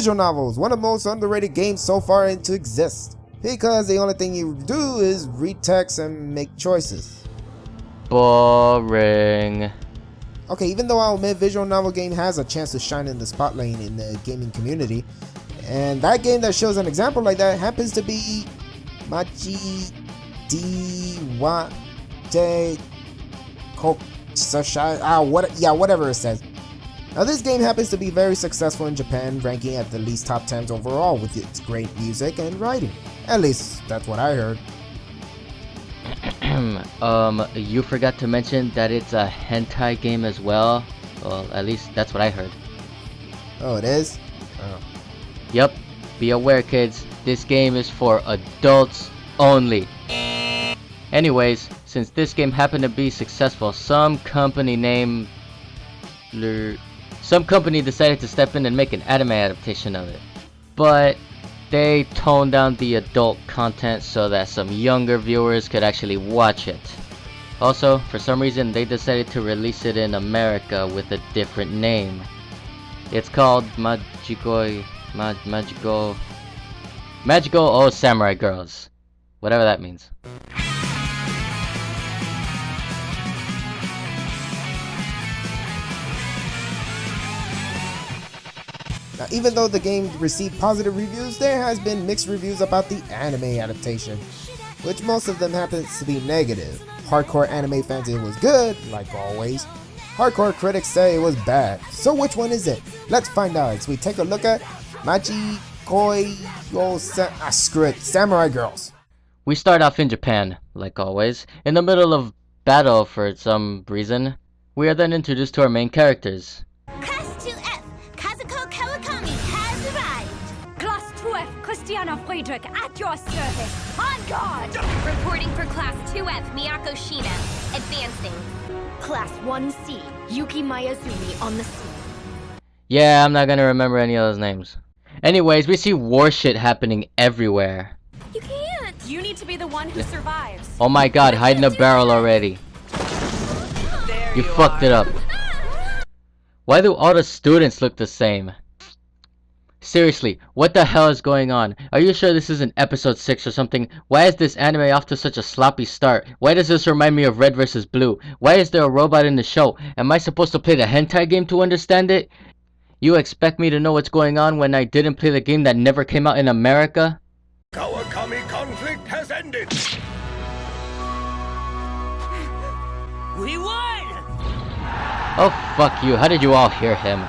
visual novels, one of the most underrated games so far to exist, because the only thing you do is read text and make choices. Boring. Okay, even though I'll admit visual novel game has a chance to shine in the spotlight in the gaming community, and that game that shows an example like that happens to be Machi whatever it says. Now this game happens to be very successful in Japan, ranking at the least top 10s overall with its great music and writing. At least that's what I heard. You forgot to mention that it's a hentai game as well. Well, at least that's what I heard. Oh, it is? Oh. Yep. Be aware, kids. This game is for adults only. Anyways, since this game happened to be successful, some company decided to step in and make an anime adaptation of it. But they toned down the adult content so that some younger viewers could actually watch it. Also, for some reason, they decided to release it in America with a different name. It's called Majikoi, Majiko Oh Samurai Girls. Whatever that means. Now, even though the game received positive reviews, there has been mixed reviews about the anime adaptation, which most of them happens to be negative. Hardcore anime fans say it was good, like always. Hardcore critics say it was bad. So which one is it? Let's find out as we take a look at Majikoi Samurai Girls. We start off in Japan, like always, in the middle of battle for some reason. We are then introduced to our main characters. Class 2F, Kazuko Kawakami has arrived. Class 2F, Christiana Friedrich at your service. On guard! Reporting for Class 2F, Miyako Shina. Advancing. Class 1C, Yuki Mayazumi on the scene. Yeah, I'm not gonna remember any of those names. Anyways, we see war shit happening everywhere. You can't. You need to be the one who survives. Oh my god, hide in a barrel already. You fucked it up. Why do all the students look the same? Seriously, what the hell is going on? Are you sure this isn't episode 6 or something? Why is this anime off to such a sloppy start? Why does this remind me of Red vs. Blue? Why is there a robot in the show? Am I supposed to play the hentai game to understand it? You expect me to know what's going on when I didn't play the game that never came out in America? Kawakami conflict has ended! We won! Oh fuck you, how did you all hear him?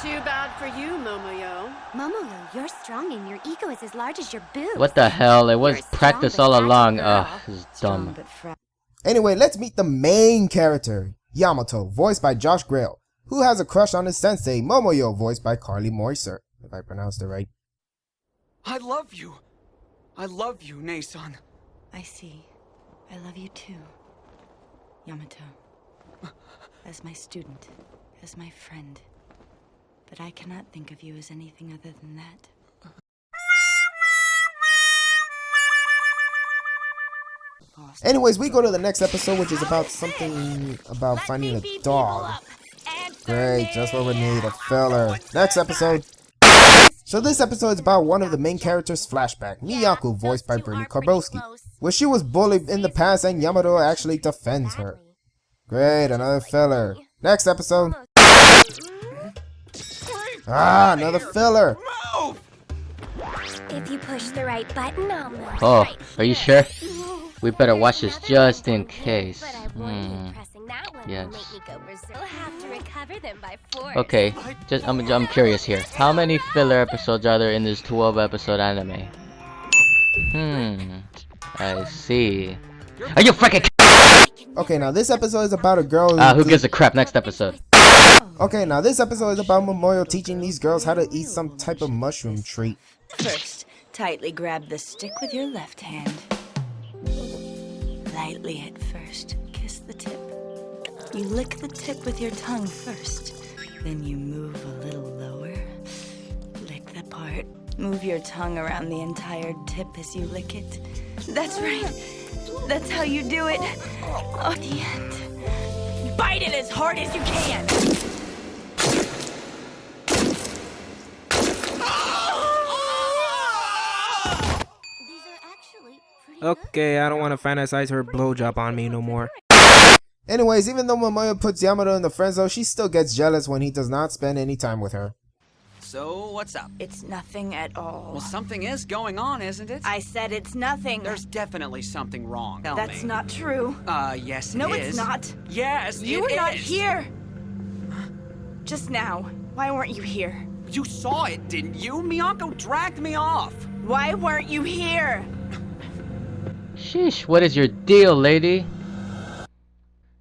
Too bad for you, Momoyo. Momoyo, you're strong and your ego is as large as your boobs. What the hell, it was You're practice strong all but along. fragile Ugh, girl. this is Strong dumb. but fragile. Anyway, let's meet the main character, Yamato, voiced by Josh Grail, who has a crush on his sensei, Momoyo, voiced by Carly Moiser, if I pronounced it right. I love you. I love you, Nason. I see. I love you too, Yamato. As my student, as my friend. But I cannot think of you as anything other than that. Anyways, we go to the next episode, which is about something about finding a dog. Great, just what we need, a filler. Next episode. So this episode is about one of the main characters' flashback, Miyako, voiced by Brittany Karbowski, where she was bullied in the past and Yamato actually defends her. Great, another filler. Next episode. Another filler. If you push the right button, I'll move. Oh, right are you here. sure? We better watch this just in case. But I warn you, pressing that one Yes. will make me go berserk. We'll have to recover them by force. Okay, I'm curious here. How many filler episodes are there in this 12-episode anime? I see. Are you freaking? Okay, now this episode is about a girl Who gives a crap? Next episode. Okay, now this episode is about Momoyo teaching these girls how to eat some type of mushroom treat. First, tightly grab the stick with your left hand. Lightly at first, kiss the tip. You lick the tip with your tongue first. Then you move a little lower. Lick the part. Move your tongue around the entire tip as you lick it. That's right. That's how you do it. Oh, the end. Bite it as hard as you can. Okay, I don't want to fantasize her blowjob on me no more. Anyways, even though Momoyo puts Yamato in the friend zone, she still gets jealous when he does not spend any time with her. So, what's up? It's nothing at all. Well, something is going on, isn't it? I said it's nothing. There's definitely something wrong. Tell That's me. not true. Yes, No, it it's is. not. Yes, You it were not is. here. Just now. Why weren't you here? You saw it, didn't you? Miyako dragged me off. Why weren't you here? Sheesh, what is your deal, lady?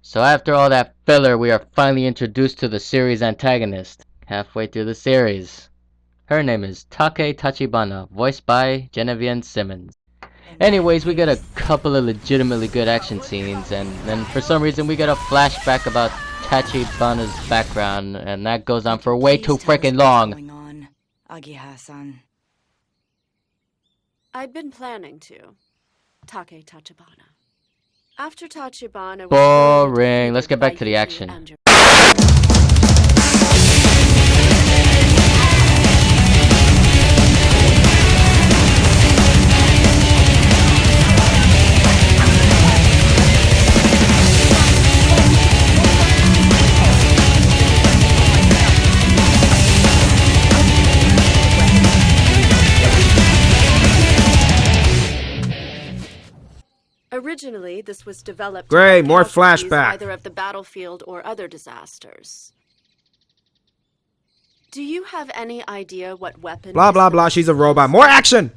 So after all that filler, we are finally introduced to the series antagonist. Halfway through the series. Her name is Tachibana, voiced by Genevieve Simmons. Anyways, we get a couple of legitimately good action scenes, and then for some reason we get a flashback about Tachibana's background, and that goes on for way too freaking long. Agi-san. I'd been planning to. Tachibana. After Tachibana was Boring. Let's get back to the action. Originally, this was developed Great, to more casualties flashback. either of the battlefield or other disasters. Do you have any idea what weapon? Blah blah blah, she's a robot. More action!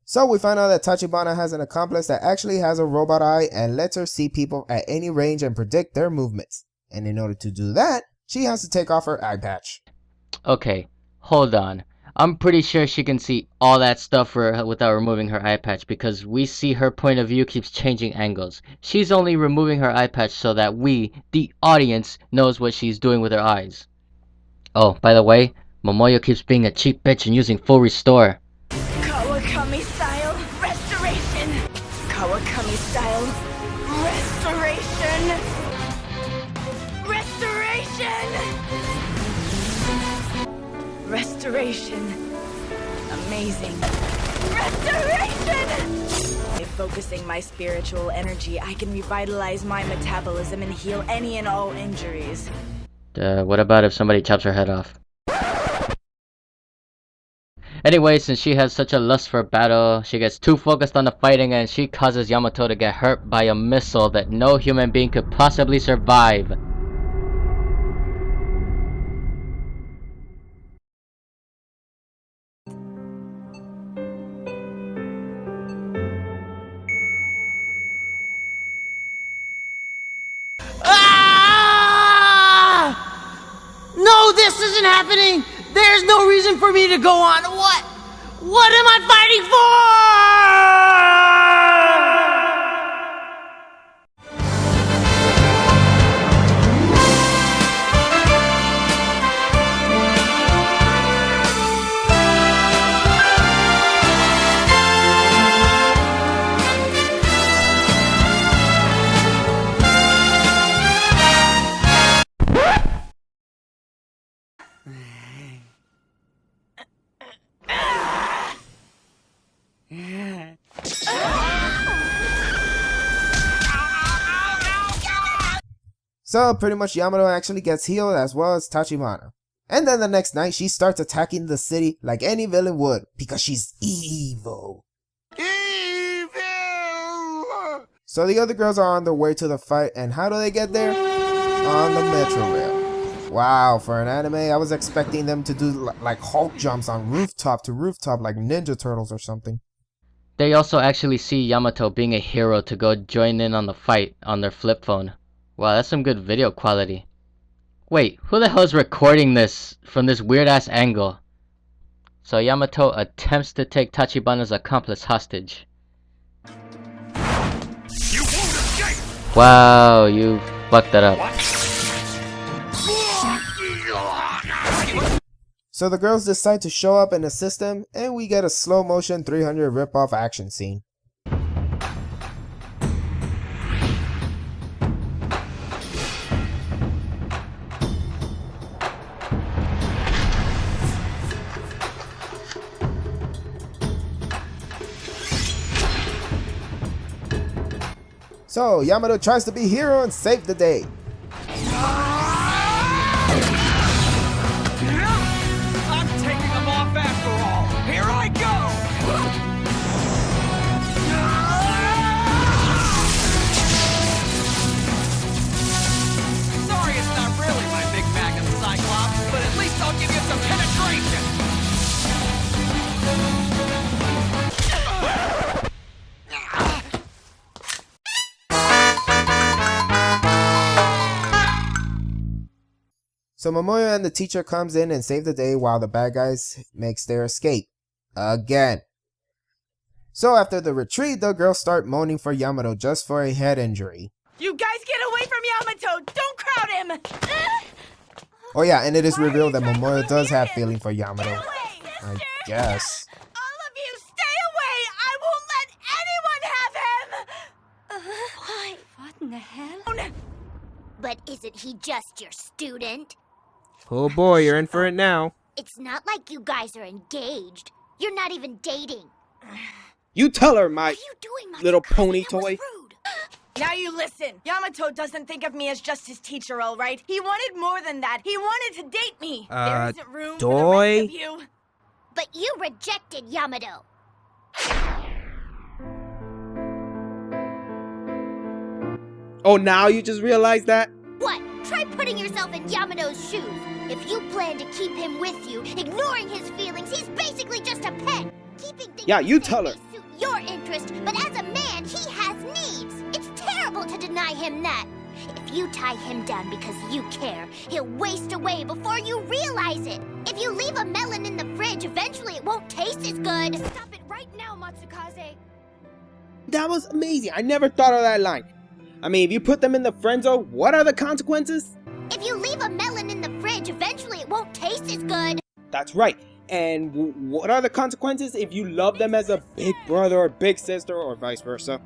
So we find out that Tachibana has an accomplice that actually has a robot eye and lets her see people at any range and predict their movements. And in order to do that, she has to take off her eye patch. Okay, hold on. I'm pretty sure she can see all that stuff without removing her eye patch, because we see her point of view keeps changing angles. She's only removing her eye patch so that we, the audience, knows what she's doing with her eyes. Oh, by the way, Momoyo keeps being a cheap bitch and using full restore. Kawakami style restoration. Kawakami style restoration. Restoration. Restoration. Amazing. Restoration. By focusing my spiritual energy, I can revitalize my metabolism and heal any and all injuries. What about if somebody chops her head off? Anyway, since she has such a lust for battle, she gets too focused on the fighting and she causes Yamato to get hurt by a missile that no human being could possibly survive. No, this isn't happening! There's no reason for me to go on. What? What am I fighting for? So pretty much Yamato actually gets healed as well as Tachibana. And then the next night she starts attacking the city like any villain would, because she's evil. Evil! So the other girls are on their way to the fight, and how do they get there? On the metro rail. Wow, for an anime I was expecting them to do like Hulk jumps on rooftop to rooftop like Ninja Turtles or something. They also actually see Yamato being a hero to go join in on the fight on their flip phone. Wow, that's some good video quality. Wait, who the hell is recording this from this weird ass angle? So Yamato attempts to take Tachibana's accomplice hostage. You won't escape! Wow, you fucked that up. What? So the girls decide to show up and assist him, and we get a slow motion 300 rip-off action scene. So Yamato tries to be hero and save the day. I'm taking them off after all. Here I go! Sorry it's not really my big magnum Cyclops, but at least I'll give you some penetration! So Momoyo and the teacher comes in and save the day while the bad guys makes their escape. Again. So after the retreat, the girls start moaning for Yamato just for a head injury. You guys get away from Yamato! Don't crowd him! Oh yeah, and it is revealed that Momoyo does have feeling for Yamato. I guess. All of you, stay away! I won't let anyone have him! Why? What in the hell? But isn't he just your student? Oh boy, you're in for it now. It's not like you guys are engaged. You're not even dating. You tell her, my What are you doing, little Majikoi? pony That was toy. rude. Now you listen. Yamato doesn't think of me as just his teacher, all right? He wanted more than that. He wanted to date me. There isn't room for the rest of you. But you rejected Yamato. Oh, now you just realized that? What? Try putting yourself in Yamato's shoes. If you plan to keep him with you, ignoring his feelings, he's basically just a pet. Keeping things Yeah, you the tell same her. may suit your interest, but as a man, he has needs. It's terrible to deny him that. If you tie him down because you care, he'll waste away before you realize it. If you leave a melon in the fridge, eventually it won't taste as good. Stop it right now, Matsukaze. That was amazing. I never thought of that line. I mean, if you put them in the friend zone, what are the consequences? If you leave a melon in the fridge, eventually it won't taste as good. That's right. And what are the consequences if you love them as a big brother or big sister or vice versa?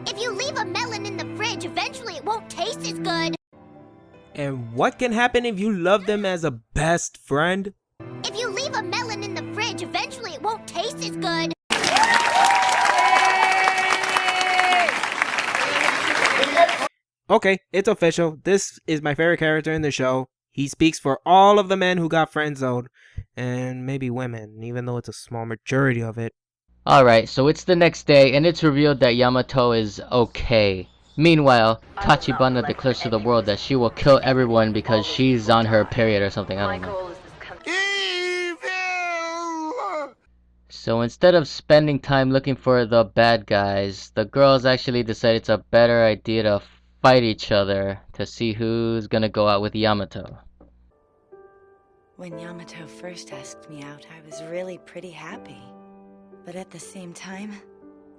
If you leave a melon in the fridge, eventually it won't taste as good. And what can happen if you love them as a best friend? If you leave a melon in the fridge, eventually it won't taste as good. Okay, it's official. This is my favorite character in the show. He speaks for all of the men who got friend zoned, and maybe women, even though it's a small majority of it. Alright, so it's the next day, and it's revealed that Yamato is okay. Meanwhile, Tachibana declares to the world that she will kill everyone because she's on her period or something, I don't know. Evil! So instead of spending time looking for the bad guys, the girls actually decide it's a better idea to fight each other to see who's gonna go out with Yamato. When Yamato first asked me out, I was really pretty happy. But at the same time,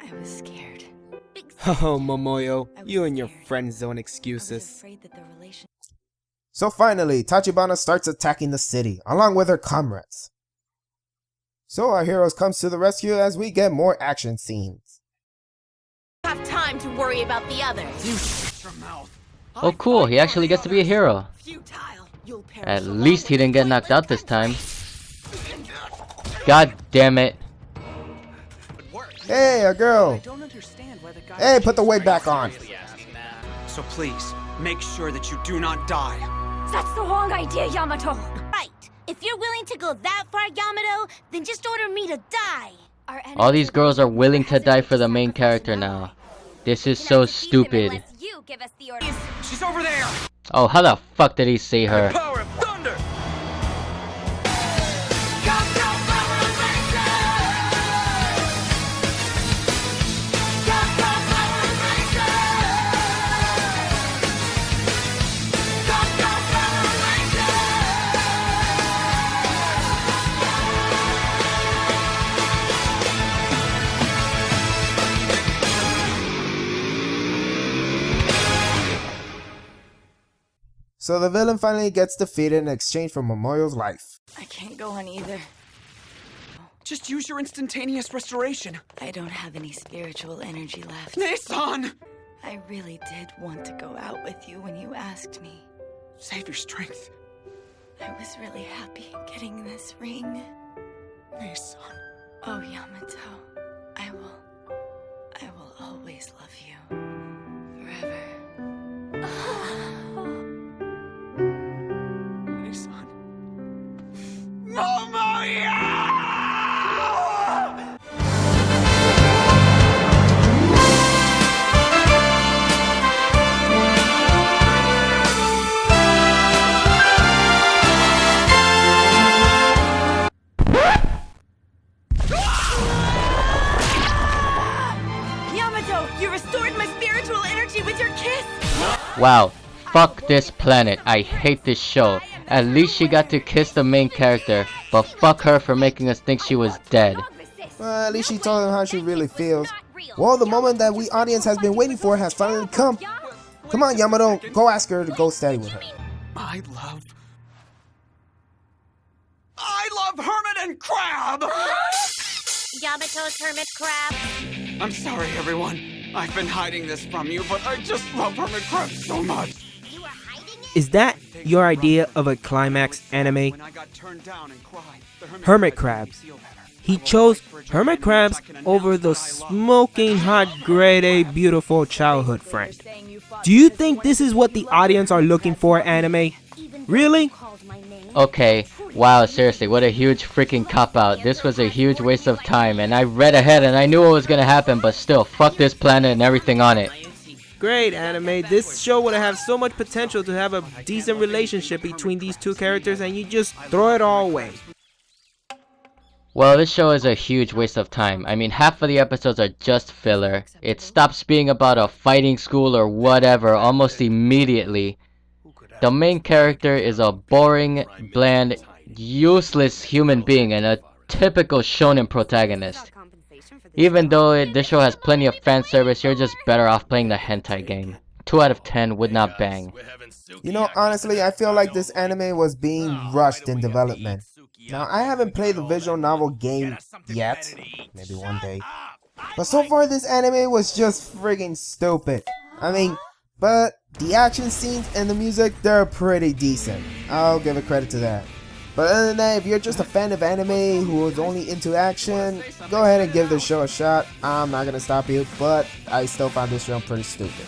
I was scared. Oh, Momoyo, I was you and your scared. friend zone I was excuses. afraid that the relation... So finally, Tachibana starts attacking the city, along with her comrades. So our heroes comes to the rescue as we get more action scenes. have time to worry about the others. Oh cool, he actually gets to be a hero. Futile. You'll perish At along least with he didn't get pointless knocked out this time. country. God damn it. Hey, a girl! don't understand why the guy... Hey, put the weight back on! So please, make sure that you do not die. That's the wrong idea, Yamato. Right. If you're willing to go that far, Yamato, then just order me to die. All these girls are willing to die for the main character now. This is so stupid. Unless you give us the order. She's over there! Oh, how the fuck did he see her? Power of thunder! So the villain finally gets defeated in exchange for Memorial's life. I can't go on either. Just use your instantaneous restoration. I don't have any spiritual energy left. Nissan! I really did want to go out with you when you asked me. Save your strength. I was really happy getting this ring. Nissan. Oh, Yamato, I will always love you. Forever. Nissan. Mama, yeah! Yamato, you restored my spiritual energy with your kiss! Wow, fuck this planet. I hate this show. At least she got to kiss the main character, but fuck her for making us think she was dead. Well, at least she told him how she really feels. Well, the moment that we audience has been waiting for has finally come. Come on, Yamato, go ask her to go steady with her. I love Hermit and Crab! Yamato's hermit crab. I'm sorry, everyone. I've been hiding this from you, but I just love Hermit Crab so much. You were hiding it? Is that your idea of a climax anime? When I got turned down and cried, the Hermit crabs. He chose hermit crabs over the smoking hot grade A beautiful childhood friend. Do you think this is what the audience are looking for, anime? Really? Okay, wow, seriously, what a huge freaking cop-out. This was a huge waste of time, and I read ahead and I knew what was gonna happen, but still, fuck this planet and everything on it. Great, anime. This show would have so much potential to have a decent relationship between these two characters, and you just throw it all away. Well, this show is a huge waste of time. I mean, half of the episodes are just filler. It stops being about a fighting school or whatever almost immediately. The main character is a boring, bland, useless human being and a typical shonen protagonist. Even though this show has plenty of fan service, you're just better off playing the hentai game. 2 out of 10 would not bang. You know, honestly, I feel like this anime was being rushed in development. Now, I haven't played the visual novel game yet. Maybe one day. But so far, this anime was just friggin' stupid. I mean, but the action scenes and the music, they're pretty decent. I'll give it credit to that. But other than that, if you're just a fan of anime who is only into action, go ahead and give this show a shot. I'm not gonna stop you, but I still found this show pretty stupid.